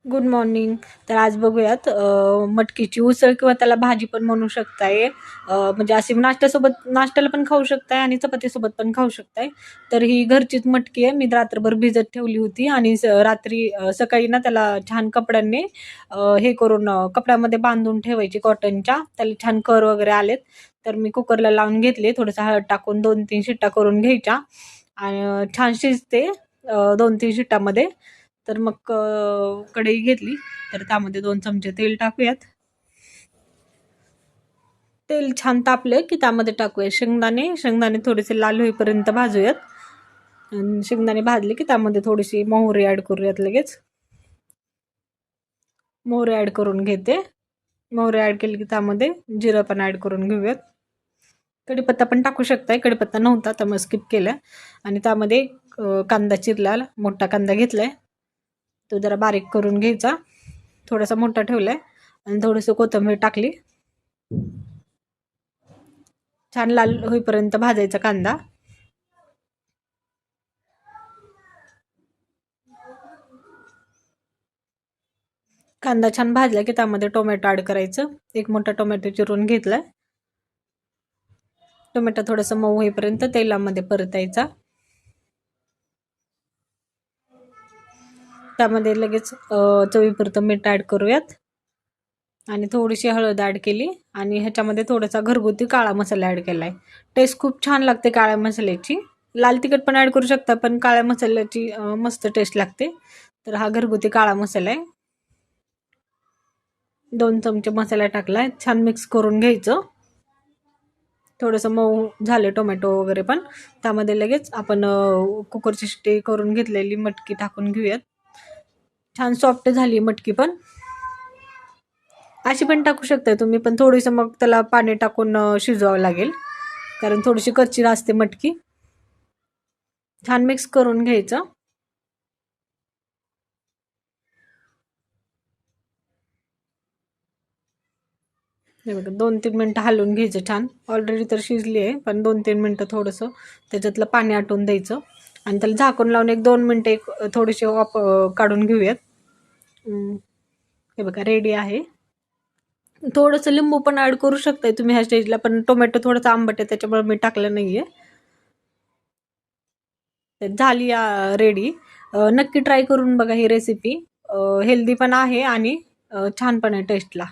Good morning. तर आज बघूयात मटकीची उसळ किंवा त्याला भाजी पण म्हणू शकताय. म्हणजे अशी नाश्त्याला पण खाऊ शकताय आणि चपातीसोबत पण खाऊ शकताय. तर ही घरचीच मटकी आहे. मी रात्रभर भिजत ठेवली होती आणि रात्री सकाळी ना त्याला छान कपड्यांनी हे करून कपड्यामध्ये बांधून ठेवायची कॉटनच्या. त्याला छान कर वगैरे आलेत. तर मी कुकरला लावून घेतले, थोडंसं हळद टाकून 2-3 शिट्ट्या करून घ्यायच्या आणि छान शिजते 2-3 शिट्ट्यामध्ये. तर मग कढई घेतली, तर त्यामध्ये 2 चमचे तेल टाकूयात. तेल छान तापले की त्यामध्ये टाकूया शेंगदाणे थोडेसे लाल होईपर्यंत भाजूयात. आणि शेंगदाणे भाजले की त्यामध्ये थोडीशी मोहरी ॲड करूयात. लगेच मोहरी ॲड करून घेते. मोहरी ॲड केली की त्यामध्ये जिरं पण ॲड करून घेऊयात. कढीपत्ता पण टाकू शकताय, कढीपत्ता नव्हता तर मग स्किप केला. आणि त्यामध्ये कांदा चिरला, मोठा कांदा घेतलाय, तो जरा बारीक करून घ्यायचा. थोडासा मोठा ठेवलाय आणि थोडंसं कोथिंबीर टाकली. छान लाल होईपर्यंत भाजायचा कांदा. कांदा छान भाजला की त्यामध्ये टोमॅटो ॲड करायचं. एक मोठा टोमॅटो चिरून घेतलाय. टोमॅटो थोडंसं मऊ होईपर्यंत तेलामध्ये परतायचा. त्यामध्ये लगेच चवीपुरतं मीठ ॲड करूयात आणि थोडीशी हळद ॲड केली आणि ह्याच्यामध्ये थोडासा घरगुती काळा मसाला ॲड केला आहे. टेस्ट खूप छान लागते काळ्या मसाल्याची. लाल तिखट पण ॲड करू शकता, पण काळ्या मसाल्याची मस्त टेस्ट लागते. तर हा घरगुती काळा मसाला आहे. 2 चमचे मसाला टाकला, छान मिक्स करून घ्यायचं. थोडंसं मऊ झालं टोमॅटो वगैरे पण त्यामध्ये लगेच आपण कुकरची शिट्टी करून घेतलेली मटकी टाकून घेऊयात. छान सॉफ्ट झाली मटकी पण. अशी पण टाकू शकताय तुम्ही, पण थोडंसं मग त्याला पाणी टाकून शिजवावं लागेल, कारण थोडीशी कच्ची असते मटकी. छान मिक्स करून घ्यायचं. हे बघा 2-3 मिनटं हलवून घ्यायचं छान. ऑलरेडी तर शिजली आहे, पण 2-3 मिनटं थोडंसं त्याच्यातलं पाणी आटून द्यायचं आणि त्याला झाकून लावून 1-2 मिनटं थोडीशी वाफ काढून घेऊयात. हे बघा रेडी आहे. थोडंसं लिंबू पण ॲड करू शकताय तुम्ही ह्या स्टेजला, पण टोमॅटो थोडंसं आंबट आहे त्याच्यामुळे मी टाकलं नाहीये. झाली रेडी. नक्की ट्राय करून बघा ही रेसिपी. हेल्दी पण आहे आणि छान पण आहे टेस्टला.